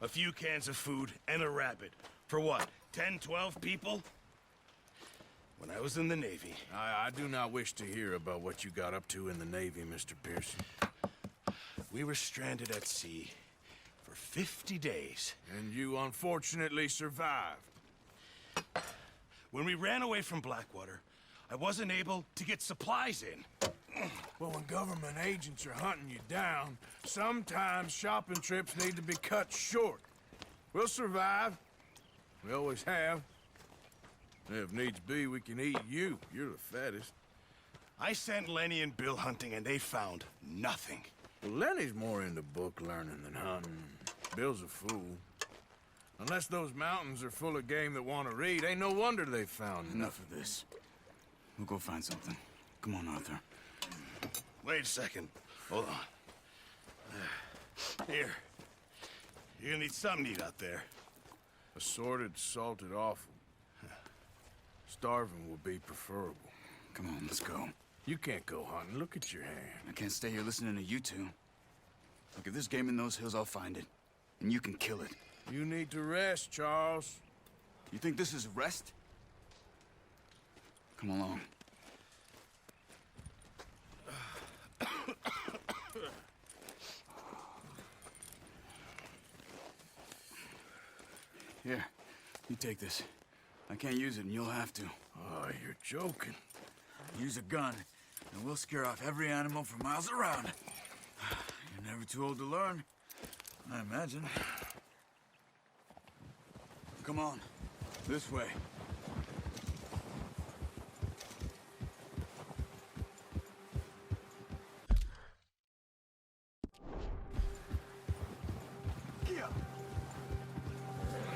a few cans of food, and a rabbit. For what, 10, 12 people? When I was in the Navy... I do not wish to hear about what you got up to in the Navy, Mr. Pearson. We were stranded at sea for 50 days. And you unfortunately survived. When we ran away from Blackwater, I wasn't able to get supplies in. Well, when government agents are hunting you down, sometimes shopping trips need to be cut short. We'll survive. We always have. If needs be, we can eat you. You're the fattest. I sent Lenny and Bill hunting, and they found nothing. Well, Lenny's more into book learning than hunting. Bill's a fool. Unless those mountains are full of game that want to read, ain't no wonder they found Enough of this. We'll go find something. Come on, Arthur. Wait a second. Hold on. Here. You're gonna need something to eat out there. Assorted, salted offal. Starving will be preferable. Come on, let's go. You can't go hunting. Look at your hand. I can't stay here listening to you two. Look, if there's game in those hills, I'll find it. And you can kill it. You need to rest, Charles. You think this is rest? Come along. Here, you take this. I can't use it, and you'll have to. Oh, you're joking. Use a gun, and we'll scare off every animal for miles around. You're never too old to learn, I imagine. Come on, this way.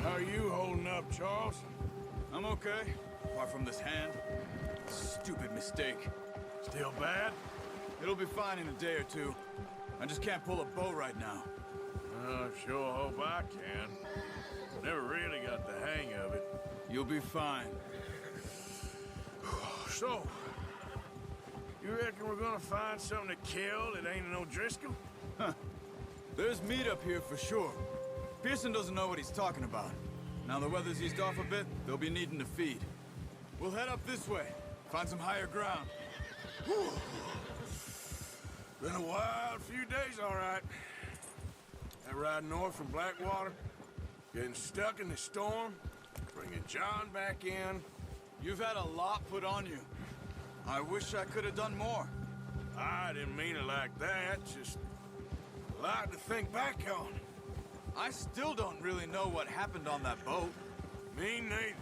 How are you holding up, Charles? I'm okay, apart from this hand. Stupid mistake. Still bad? It'll be fine in a day or two. I just can't pull a bow right now. I sure hope I can. Never really got the hang of it. You'll be fine. So, you reckon we're gonna find something to kill that ain't no Driscoll? Huh. There's meat up here for sure. Pearson doesn't know what he's talking about. Now the weather's eased off a bit, they'll be needing to feed. We'll head up this way, find some higher ground. Whew. Been a wild few days, all right. That ride north from Blackwater, getting stuck in the storm, bringing John back in. You've had a lot put on you. I wish I could have done more. I didn't mean it like that, just a lot to think back on. I still don't really know what happened on that boat. Me neither.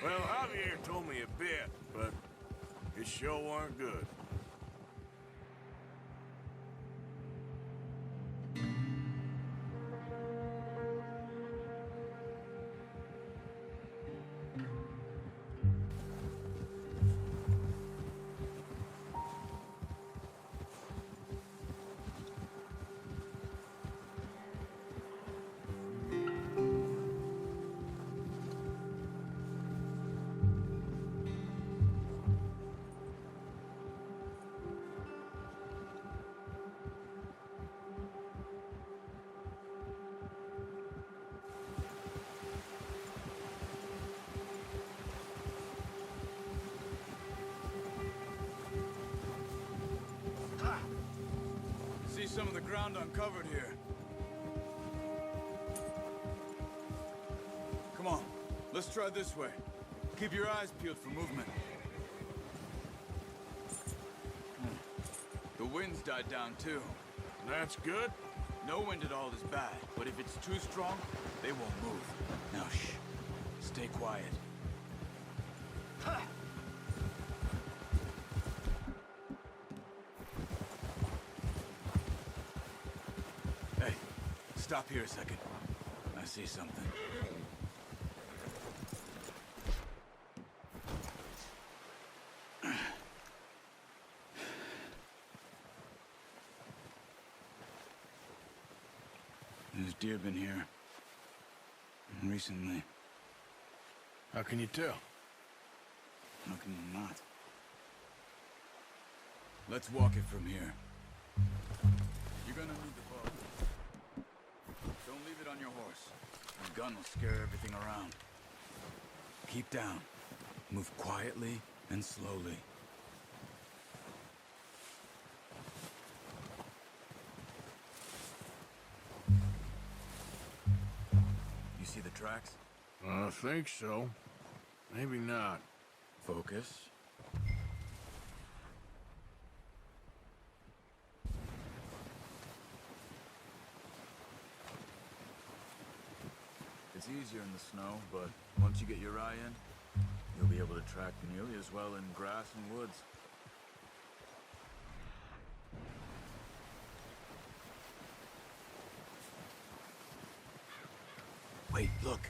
Well, Javier told me a bit, but it sure weren't good. See some of the ground uncovered here. Come on, let's try this way. Keep your eyes peeled for movement. The wind's died down too. That's good. No wind at all is bad, but if it's too strong, they won't move. Now shh, stay quiet. Hey, stop here a second. I see something. There's deer been here recently. How can you tell? How can you not? Let's walk it from here. You're gonna need the bow. sit on your horse. The gun will scare everything around. Keep down. Move quietly and slowly. You see the tracks? I think so. Maybe not. Focus. It's easier in the snow, but once you get your eye in, you'll be able to track nearly as well in grass and woods. Wait, look.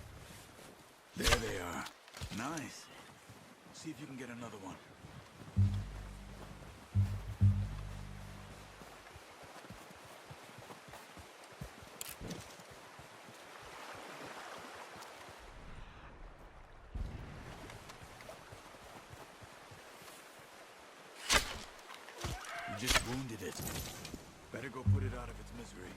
There they are. Nice. See if you can get another one. You just wounded it. Better go put it out of its misery.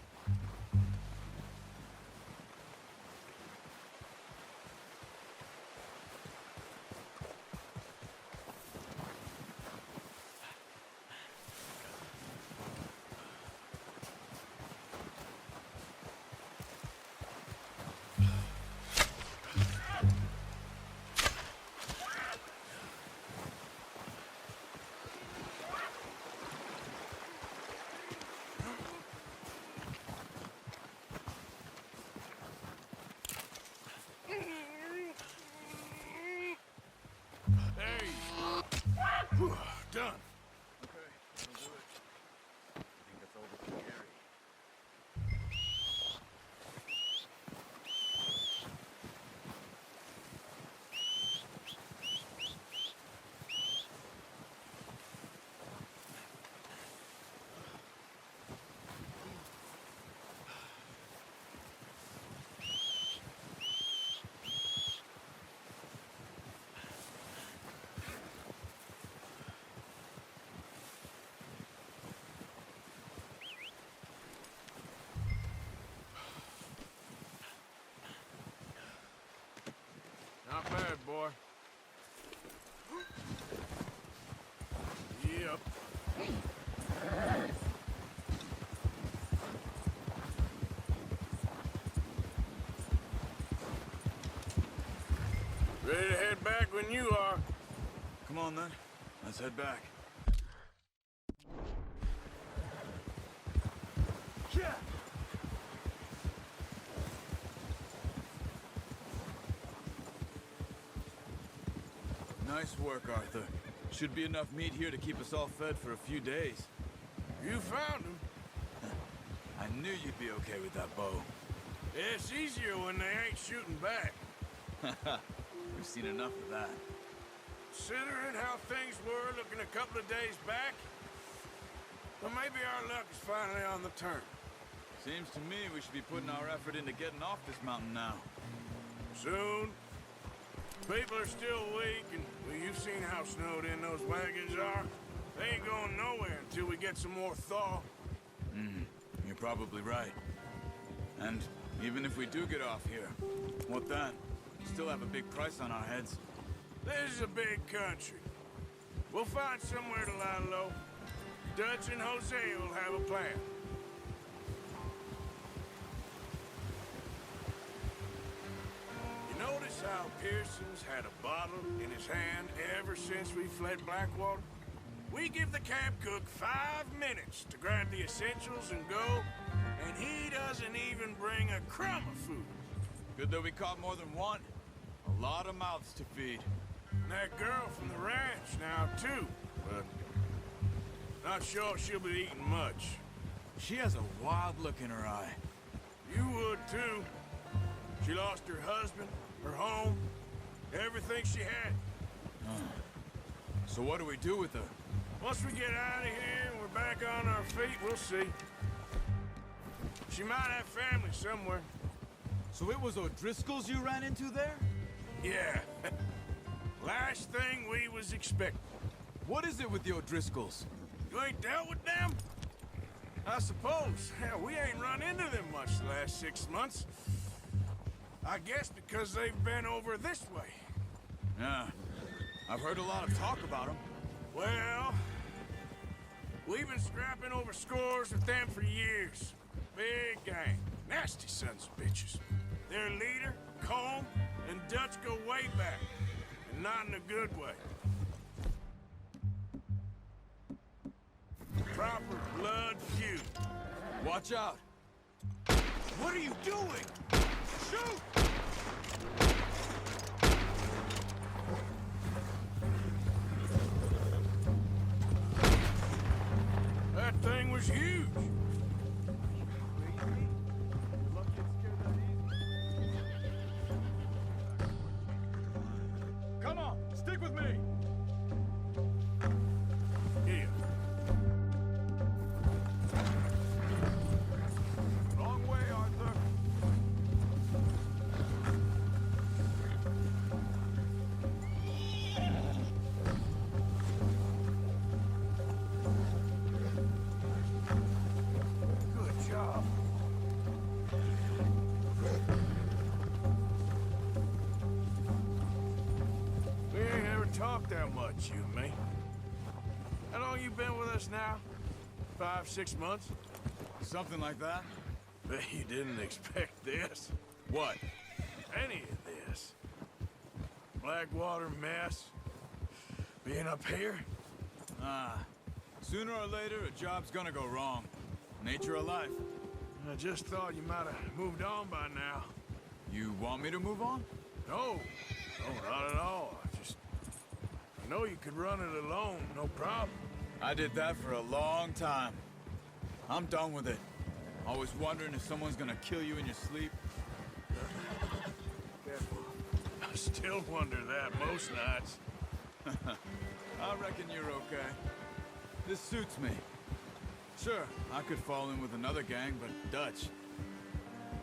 Whew, done. Okay, that'll do it. I think that's all we can carry. Not bad, boy. Yep. Ready to head back when you are. Come on, then. Let's head back. Yeah. Nice work, Arthur. Should be enough meat here to keep us all fed for a few days. You found him. I knew you'd be okay with that bow. It's easier when they ain't shooting back. We've seen enough of that. Considering how things were looking a couple of days back, well, maybe our luck is finally on the turn. Seems to me we should be putting our effort into getting off this mountain now. Soon. People are still weak, and well, you've seen how snowed in those wagons are. They ain't going nowhere until we get some more thaw. You're probably right. And even if we do get off here, what then? We still have a big price on our heads. This is a big country. We'll find somewhere to lie low. Dutch and Jose will have a plan. You notice how Pearson's had a bottle in his hand ever since we fled Blackwater? We give the camp cook 5 minutes to grab the essentials and go, and he doesn't even bring a crumb of food. Good that we caught more than one. A lot of mouths to feed. And that girl from the ranch now, too, but not sure she'll be eating much. She has a wild look in her eye. You would, too. She lost her husband, her home, everything she had. So what do we do with her? Once we get out of here and we're back on our feet, we'll see. She might have family somewhere. So it was O'Driscoll's you ran into there? Yeah. Last thing we was expecting. What is it with the O'Driscolls? You ain't dealt with them? I suppose. Hell, we ain't run into them much the last 6 months. I guess because they've been over this way. Yeah, I've heard a lot of talk about them. Well, we've been scrapping over scores with them for years. Big gang. Nasty sons of bitches. Their leader, Colm, and Dutch go way back. And not in a good way. Proper blood feud. Watch out. What are you doing? Shoot! That thing was huge. Come on, stick with me. Here. Wrong way, Arthur. Good job. We ain't ever talked that much, you and me. How long you been with us now? 5, 6 months? Something like that. Bet you didn't expect this. What? Any of this. Blackwater mess. Being up here? Sooner or later, a job's gonna go wrong. Nature of life. I just thought you might have moved on by now. You want me to move on? No. No, not at all. I know you could run it alone, no problem. I did that for a long time. I'm done with it. Always wondering if someone's gonna kill you in your sleep. I still wonder that most nights. I reckon you're okay. This suits me. Sure, I could fall in with another gang, but Dutch...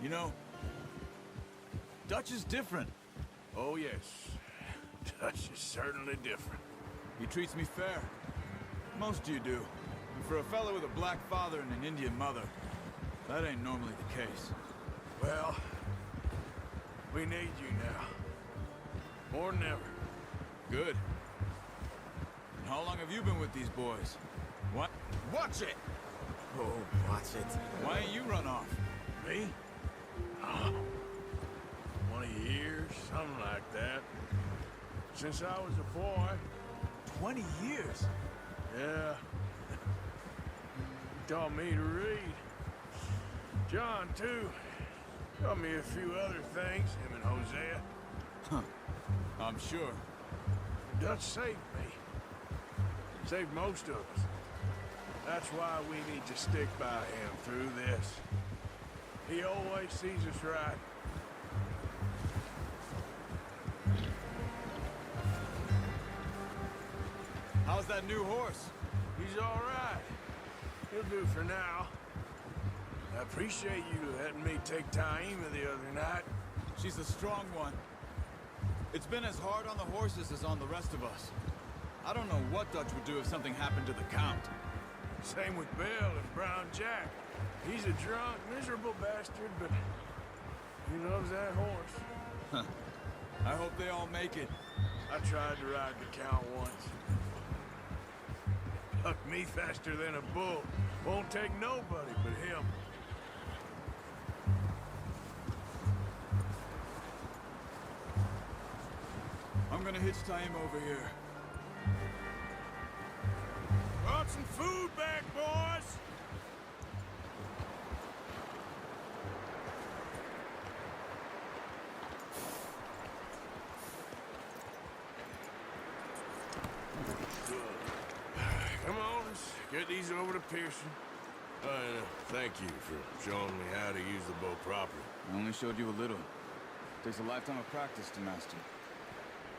You know, Dutch is different. Oh, yes. Dutch is certainly different. He treats me fair. Most of you do. And for a fella with a black father and an Indian mother, that ain't normally the case. Well, we need you now. More than ever. Good. And how long have you been with these boys? What? Watch it! Oh, watch it. Why ain't you run off? Me? Oh, 20 years, something like that. Since I was a boy. 20 years? Yeah. He taught me to read. John, too. Taught me a few other things, him and Hosea. Huh. I'm sure. Dutch saved me. Saved most of us. That's why we need to stick by him through this. He always sees us right. How's that new horse? He's all right. He'll do for now. I appreciate you letting me take Taima the other night. She's a strong one. It's been as hard on the horses as on the rest of us. I don't know what Dutch would do if something happened to the Count. Same with Bill and Brown Jack. He's a drunk, miserable bastard, but he loves that horse. I hope they all make it. I tried to ride the Count once. Hucked me faster than a bull. Won't take nobody but him. I'm gonna hitch Taima over here. Brought some food back, boys! Come on, let's get these over to Pearson. Thank you for showing me how to use the bow properly. I only showed you a little. Takes a lifetime of practice to master.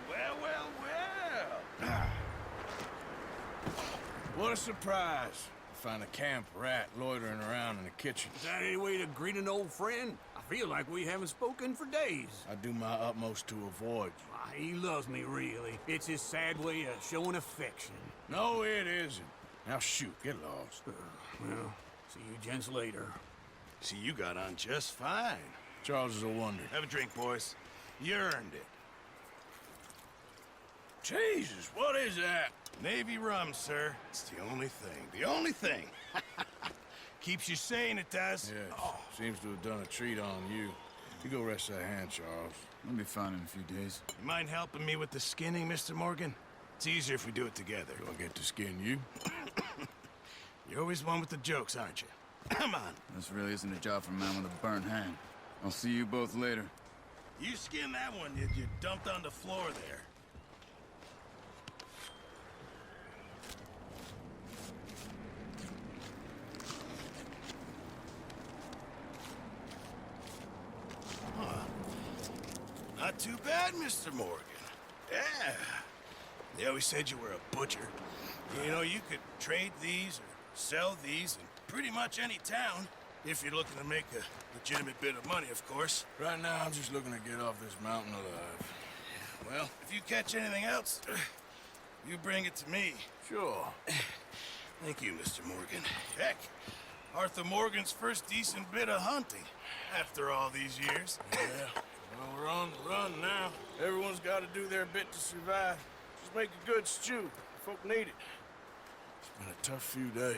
Well, well, well! What a surprise. Find a camp rat loitering around in the kitchen. Is that any way to greet an old friend? I feel like we haven't spoken for days. I do my utmost to avoid you. Ah, he loves me, really. It's his sad way of showing affection. No, it isn't. Now shoot, get lost. Well, See you gents later. See, you got on just fine. Charles is a wonder. Have a drink, boys. You earned it. Jesus, what is that? Navy rum, sir. It's the only thing. The only thing. Keeps you sane, it does. Yes, seems to have done a treat on you. You go rest that hand, Charles. I'll be fine in a few days. You mind helping me with the skinning, Mr. Morgan? It's easier if we do it together. Do I get to skin you? You're always one with the jokes, aren't you? Come on. This really isn't a job for a man with a burnt hand. I'll see you both later. You skin that one you dumped on the floor there. Not too bad, Mr. Morgan. Yeah. They always said you were a butcher. You know, you could trade these or sell these in pretty much any town, if you're looking to make a legitimate bit of money, of course. Right now, I'm just looking to get off this mountain alive. Well, if you catch anything else, you bring it to me. Sure. Thank you, Mr. Morgan. Heck, Arthur Morgan's first decent bit of hunting after all these years. Yeah. Well, we're on the run now. Everyone's got to do their bit to survive. Just make a good stew. Folk need it. It's been a tough few days.